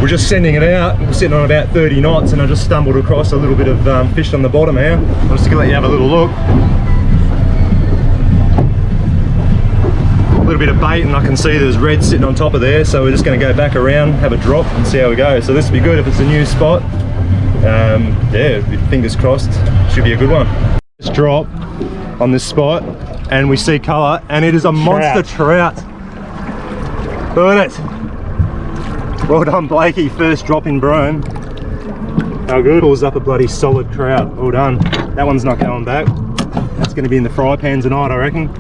we're just sending it out. We're sitting on about 30 knots and I just stumbled across a little bit of fish on the bottom here. I'm just gonna let you have a little look. A little bit of bait and I can see there's red sitting on top of there, so we're just gonna go back around, have a drop and see how we go. So this would be good if it's a new spot. Yeah, fingers crossed, should be a good one. Just drop on this spot and we see colour and it is a monster trout. Look at it. Well done Blakey, first drop in brome. How good? Pulls up a bloody solid trout. Well done. That one's not going back. That's going to be in the fry pan tonight, I reckon.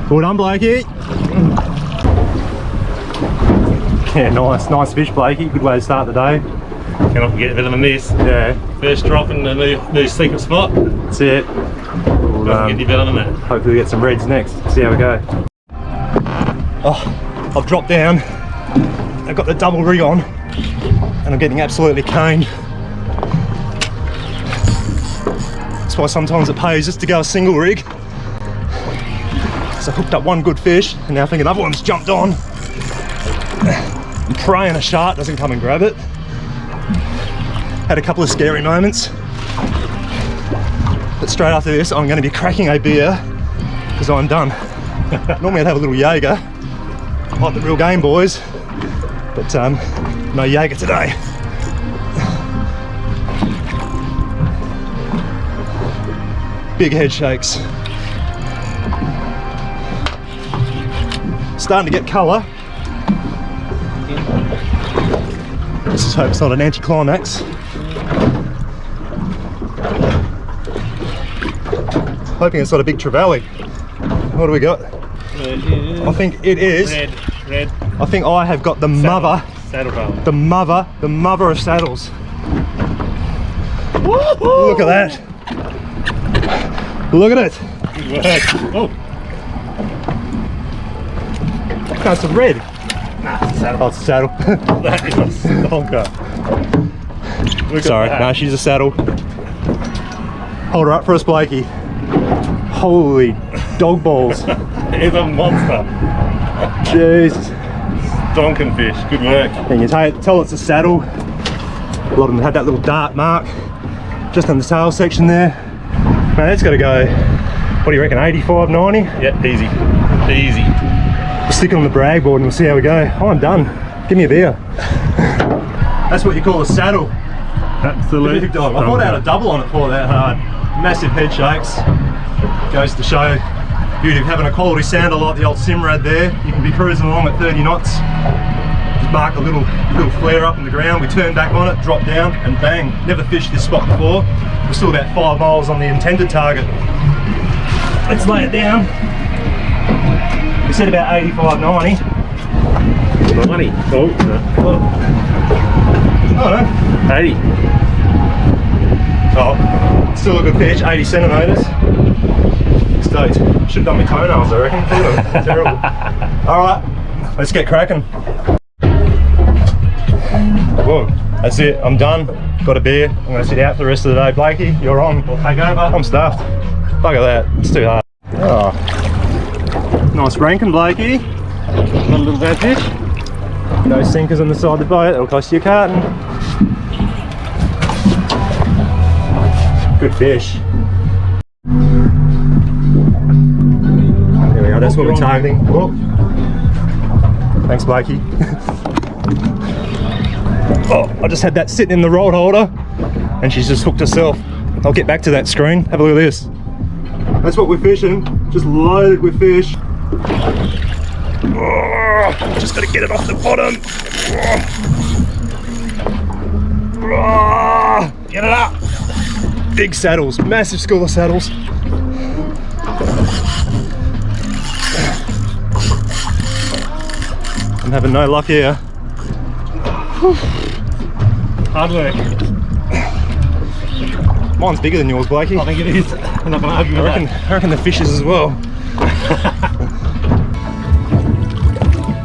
Well done Blakey. Yeah, nice fish Blakey. Good way to start the day. Cannot get a bit of a miss. Yeah. First drop in the new secret spot. That's it. We'll, get any better than that. Hopefully we get some reds next. See how we go. Oh, I've dropped down. I've got the double rig on and I'm getting absolutely caned. That's why sometimes it pays just to go a single rig. So I hooked up one good fish and now I think another one's jumped on. I'm praying a shark doesn't come and grab it. Had a couple of scary moments. But straight after this I'm going to be cracking a beer because I'm done. Normally I'd have a little Jaeger. Like the real game boys. But no Jaeger today. Big head shakes. Starting to get colour. Let's just hope it's not an anticlimax. Hoping it's not a big trevally. What do we got? I think it is. Red. I think I have got the mother. Saddle barrel. The mother of saddles. Look at that. Look at it. Good work. Oh. No, it's a red. Nah, it's a saddle. Oh, it's a saddle. That is a stonker. Sorry, no, she's a saddle. Hold her up for us, Blakey. Holy dog balls. It's a monster. Jesus. Stonking fish. Good work. And you tell it's a saddle. A lot of them had that little dart mark just on the tail section there. Man, that's got to go, what do you reckon, 85, 90? Yeah, easy. Easy. We'll stick it on the brag board and we'll see how we go. Oh, I'm done. Give me a beer. That's what you call a saddle. Absolutely. Big dog. I thought I had a double on it for that hard. Massive head shakes. Goes to show beauty of having a quality sounder like the old Simrad there. You can be cruising along at 30 knots. Just mark a little flare up in the ground. We turn back on it, drop down, and bang. Never fished this spot before. We're still about 5 miles on the intended target. Let's lay it down. We said about 85, 90. 90. Oh, no. Oh no. 80. Oh, still a good fish, 80 centimetres. Stoked. Should have done my toenails, I reckon. Terrible. Alright, let's get cracking. Whoa, that's it, I'm done. Got a beer. I'm going to sit out for the rest of the day. Blakey, you're on. We'll take over. I'm stuffed. Bugger that, it's too hard. Oh. Nice ranking, Blakey. Got a little bad fish. No sinkers on the side of the boat, that'll cost you a carton. Good fish. There we go, that's what we're targeting. Whoa. Thanks, Blakey. Oh, I just had that sitting in the rod holder and she's just hooked herself. I'll get back to that screen. Have a look at this. That's what we're fishing, just loaded with fish. Oh, just gotta get it off the bottom. Oh, get it up. Big saddles, massive school of saddles. I'm having no luck here. Hard work. Mine's bigger than yours, Blakey. I think it is. I'm not going to argue with that. I reckon the fish is as well.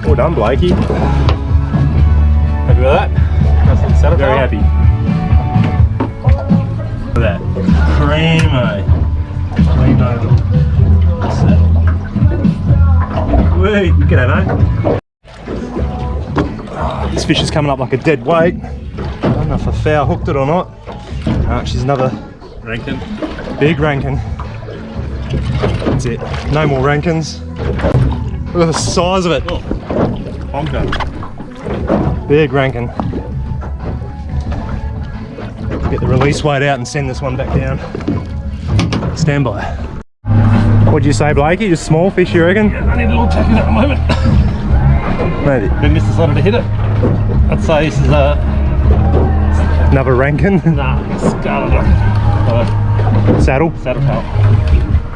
Well done, Blakey. Happy with that? Very happy. Look at that. Primo. Wait, g'day mate. This fish is coming up like a dead weight. I don't know if I foul hooked it or not. She's another Rankin. big rankin. That's it. No more rankins. Look at the size of it. Oh, bonker. Big rankin. Get the release weight out and send this one back down. Stand by. What'd you say, Blakey? Just small fish, you reckon? I need a little tackle at the moment. Maybe. Then Miss decided to hit it. I'd say this is a... Another rankin? Nah, scarlet. Saddle? Saddle tail.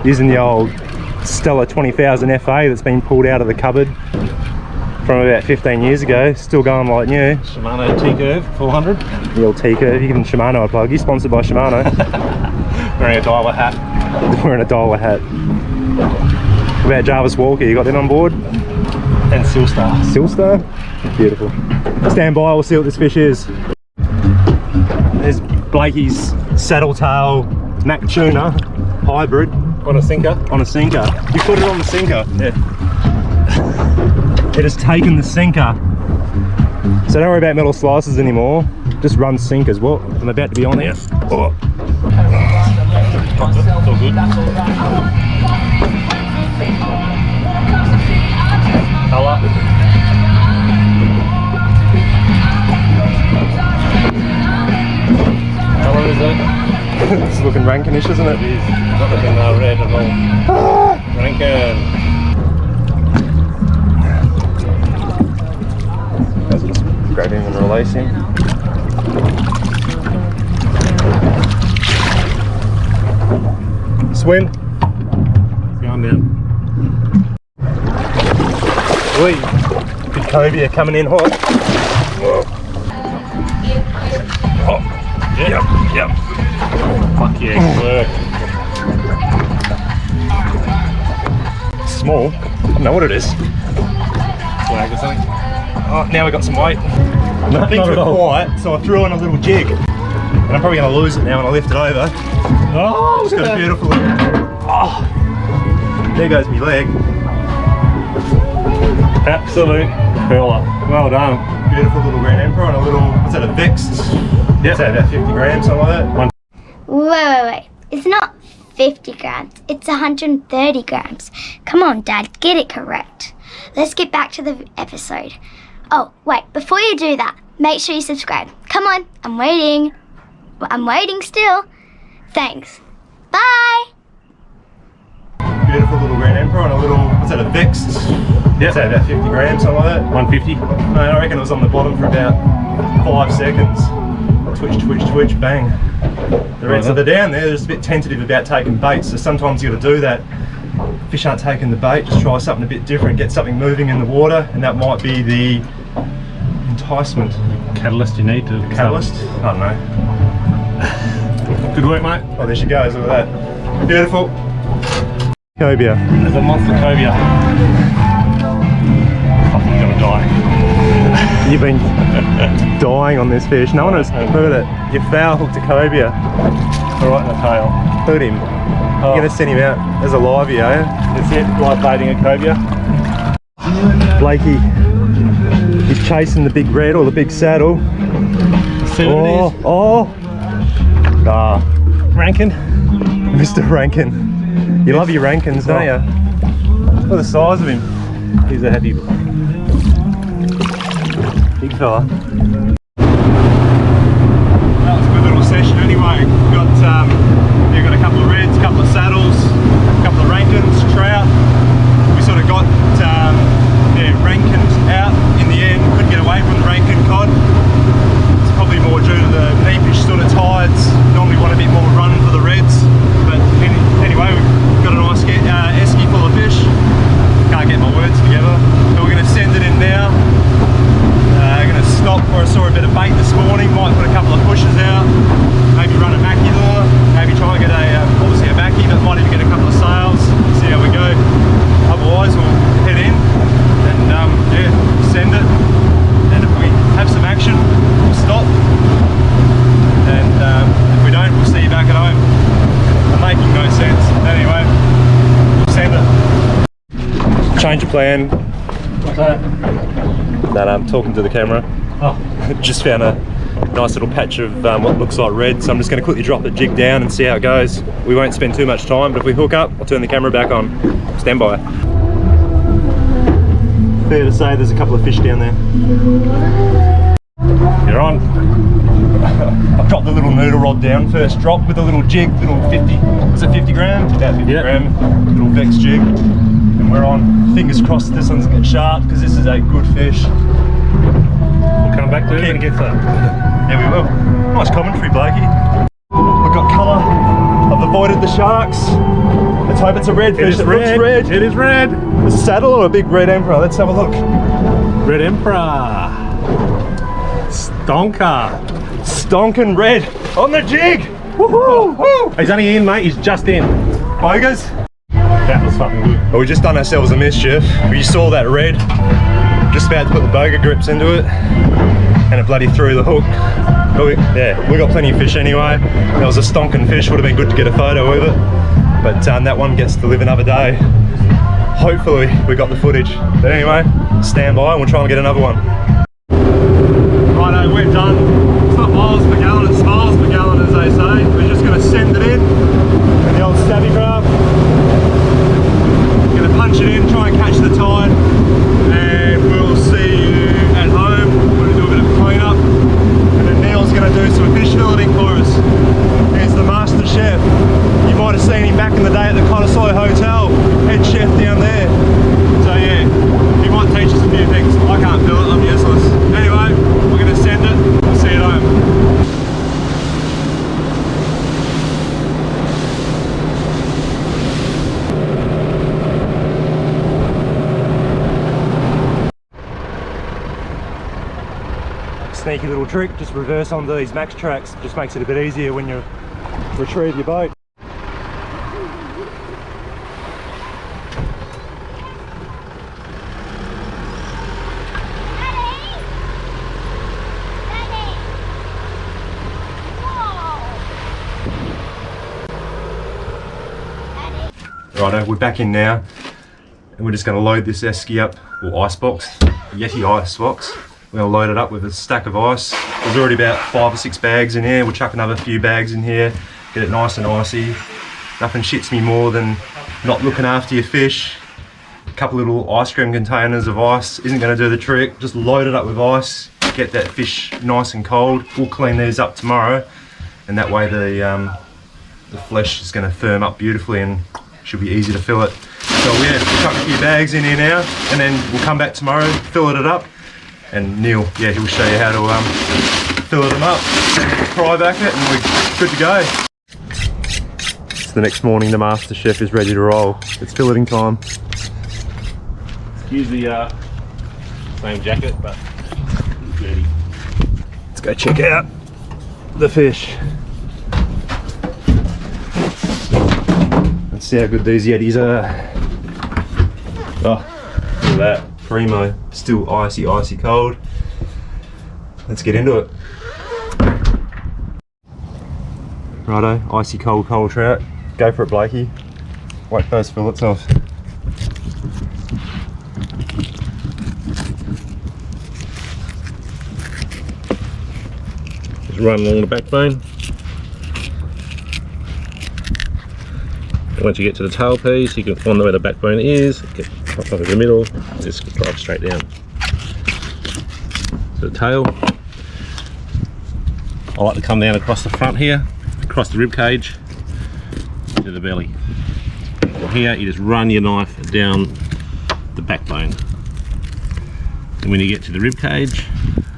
Using the old Stella 20,000 FA that's been pulled out of the cupboard from about 15 years ago. Still going like new. Shimano T-Curve 400. The old T-Curve. You give them Shimano a plug. You're sponsored by Shimano. Wearing a dialer hat. Wearing a dialer hat. What about Jarvis Walker? You got that on board? And Silstar. Silstar? Beautiful. Stand by, we'll see what this fish is. There's Blakey's saddle tail Mac tuna hybrid On a sinker. on a sinker. You put it on the sinker. Yeah. It has taken the sinker. So don't worry about metal slices anymore. Just run sinkers. Well, I'm about to be on there. Oh. It's all good. Colour. Colour is it? It's looking rankinish, isn't it? It is. Not looking red at all. Rankin. Just grab him and release him. Swim. It's going down. Oi, big cobia coming in hot. Whoa. Oh, yep. Fuck yeah, good work. Small. I don't know what it is. Flag or something? Oh, now we got some weight. Not Things were at all. quiet, so I threw in a little jig. And I'm probably going to lose it now when I lift it over. Oh, It's got a beautiful... Oh, there goes my leg. absolute curler. Well done. Beautiful little Grand Emperor on a little, what's that, a Vexed? Yep. Say about 50 grams, something like that. Wait. It's not 50 grams. It's 130 grams. Come on, Dad. Get it correct. Let's get back to the episode. Oh, wait. Before you do that, make sure you subscribe. Come on. I'm waiting. I'm waiting still. Thanks. Bye. Beautiful little Grand Emperor on a little, what's that, a Vexed? Yep. Say about 50 grams, something like that. 150. No, I reckon it was on the bottom for about 5 seconds. Twitch, bang. The reds, so they're down there, they're just a bit tentative about taking bait, so sometimes you got to do that. Fish aren't taking the bait, just try something a bit different, get something moving in the water, and that might be the enticement. Catalyst you need to... Catalyst? I don't know. Good work, mate. Oh, there she goes, look at that. Beautiful. Cobia. There's a monster cobia. Fucking gonna die. You've been dying on this fish. No one has heard it. You foul hooked a cobia. Right in the tail. Hurt him. Oh. You're going to send him out as a livey, are you? That's it, live baiting a cobia. Blakey, he's chasing the big red or the big saddle. See what it is? Ah, Rankin. Mr. Rankin. You love your rankins, don't you? Look at the size of him. He's a heavy. Big fella. That was a good little session anyway. We've got a couple of reds, a couple of saddles, a couple of rankins, trout. We sort of got rankins out in the end. Couldn't get away from the rankin cod. It's probably more due to the neapish sort of tides. Normally want a bit more run for the reds. But anyway, we've got a nice esky full of fish. Can't get my words together. But we're going to send it in now. Going to stop where I saw a bit of bait this morning. Might put a couple of pushes out. Maybe run a mackie lure. Maybe try and get obviously a mackie, but might even get a couple of sails. See how we go. Otherwise, we'll head in and yeah, send it. And if we have some action, we'll stop. And if we don't, we'll see you back at home. I'm making no sense. Anyway, we'll send it. Change of plan. What's that? That I'm talking to the camera. Oh, Just found a nice little patch of what looks like red, so I'm just going to quickly drop the jig down and see how it goes. We won't spend too much time, but if we hook up, I'll turn the camera back on. Stand by. Fair to say there's a couple of fish down there. you're on. I've dropped the little noodle rod down, first drop with a little jig, little 50, was it 50 gram? About 50 gram, little Vex jig. And we're on. Fingers crossed this one's gonna get sharp, because this is a good fish. We'll come back to it when it gets up. Yeah, we will. Nice commentary, Blakey. We've got colour. I've avoided the sharks. Let's hope it's a red fish. It looks red. It is red. It's a saddle or a big red emperor? Let's have a look. Red Emperor. Stonker. Stonking red on the jig. Woohoo! He's only in, mate. He's just in. Bogers. That was fucking good. Well, we just done ourselves a mischief. We saw that red. Just about to put the boga grips into it, and it bloody threw the hook. But we got plenty of fish anyway. That was a stonking fish. Would have been good to get a photo with it. But that one gets to live another day. Hopefully we got the footage. But anyway, stand by and we'll try and get another one. Righto, we're done. It's not miles per gallon, it's miles per gallon as they say. We're just going to send it in the old stabby craft. Going to punch it in, try and catch the tide, and we'll see you at home. We're going to do a bit of cleanup, and then Neil's going to do some fish filleting for us. Here's the master chef. You might have seen him back in the day at the Cottesloe Hotel, head chef down there. So yeah, he might teach us a few things. I can't fill it, I'm useless. Anyway, we're going to send it. We'll see you at home. Sneaky little trick, just reverse onto these max tracks, just makes it a bit easier when you retrieve your boat. Righto, we're back in now, and we're just going to load this esky up, or ice box, Yeti ice box. We're going to load it up with a stack of ice. There's already about 5 or 6 bags in here. We'll chuck another few bags in here, get it nice and icy. Nothing shits me more than not looking after your fish. A couple little ice cream containers of ice isn't going to do the trick. Just load it up with ice, get that fish nice and cold. We'll clean these up tomorrow, and that way the flesh is going to firm up beautifully and should be easy to fill it. So yeah, we'll chuck a few bags in here now, and then we'll come back tomorrow, fill it up. And Neil, yeah, he'll show you how to fill them up, fry back it, and we're good to go. It's the next morning, the master chef is ready to roll. It's filleting time. Use the same jacket, but dirty. Let's go check out the fish. Let's see how good these Yetis are. Oh, look at that. Primo, still icy cold. Let's get into it. Righto, icy cold trout. Go for it, Blakey. Wait for those fillets off. Just run along the backbone. Once you get to the tail piece, you can find where the backbone is, get up over the middle, just drive straight down to the tail. I like to come down across the front here, across the rib cage to the belly. Well, here you just run your knife down the backbone, and when you get to the rib cage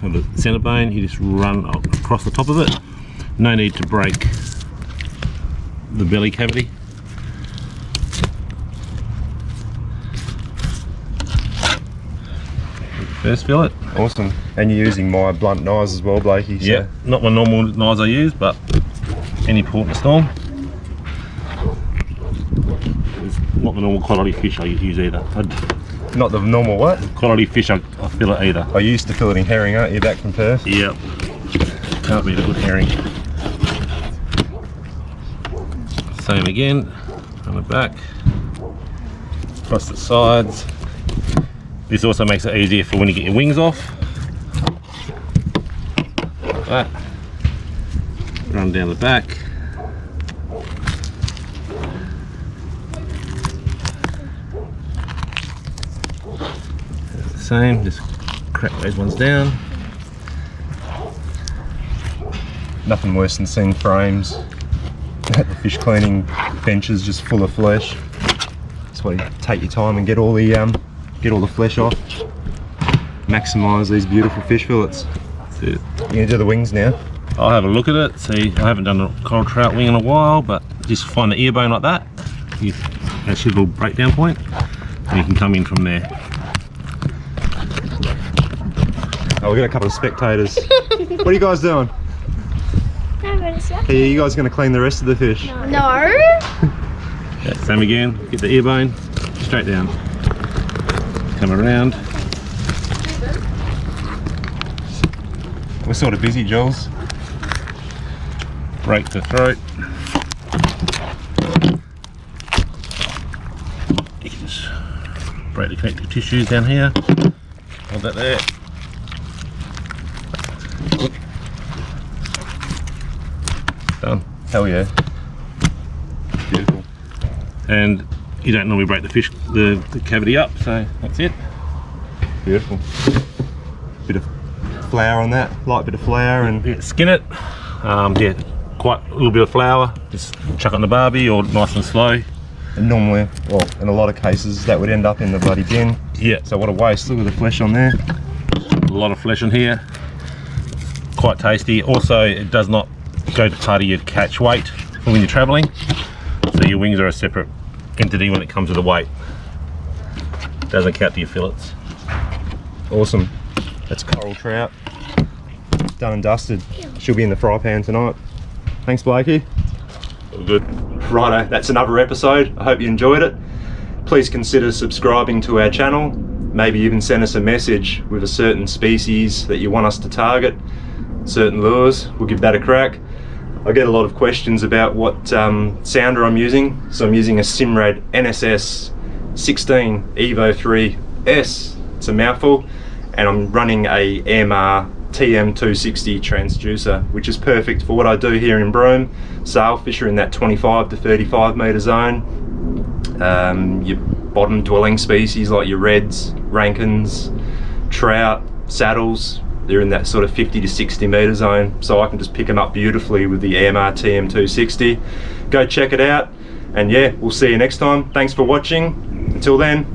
or the centre bone, you just run across the top of it. No need to break the belly cavity. First fillet. Awesome. And you're using my blunt knives as well, Blakey. So. Yeah, not my normal knives I use, but any port in the storm. It's not the normal quality fish I use either. Not the normal what? Quality fish I fillet either. I used to filleting herring, aren't you, back from Perth? Yep. Can't beat a good herring. Same again, on the back, across the sides. This also makes it easier for when you get your wings off. like that. Run down the back. It's the same, just crack those ones down. Nothing worse than seeing frames at the fish cleaning benches just full of flesh. That's why you take your time and get all the flesh off. Maximise these beautiful fish fillets. That's it. You're gonna do the wings now. I'll have a look at it. See, I haven't done a coral trout wing in a while, but just find the ear bone like that. That's your little breakdown point, and you can come in from there. Oh, we've got a couple of spectators. What are you guys doing? Are you guys going to clean the rest of the fish? No. Yeah, same again. Get the ear bone straight down. Come around. We're sort of busy, Jules. Break the throat. You can just break the connective tissues down here. Hold that there. Done. Hell yeah. Beautiful. And you don't normally break the fish, the cavity up, so that's it. Beautiful. Bit of flour on that, light bit of flour, and Yeah, skin it. Yeah, quite a little bit of flour. Just chuck it on the barbie, or nice and slow. and normally, well, in a lot of cases, that would end up in the bloody bin. Yeah. So what a waste. Look at the flesh on there. A lot of flesh in here. Quite tasty. Also, it does not go to part of your catch weight when you're traveling. So your wings are a separate entity when it comes to the weight. Doesn't count to your fillets. Awesome. That's coral trout. Done and dusted. She'll be in the fry pan tonight. Thanks, Blakey. All good. Righto, that's another episode. I hope you enjoyed it. Please consider subscribing to our channel. Maybe even send us a message with a certain species that you want us to target, certain lures. We'll give that a crack. I get a lot of questions about what sounder I'm using. So I'm using a Simrad NSS16 EVO3S. It's a mouthful. And I'm running a AMR TM260 transducer, which is perfect for what I do here in Broome. Sailfish are in that 25 to 35 metre zone. Your bottom dwelling species like your reds, rankins, trout, saddles, they're in that sort of 50 to 60 metre zone. So I can just pick them up beautifully with the AMR TM260. Go check it out. And yeah, we'll see you next time. Thanks for watching. Until then,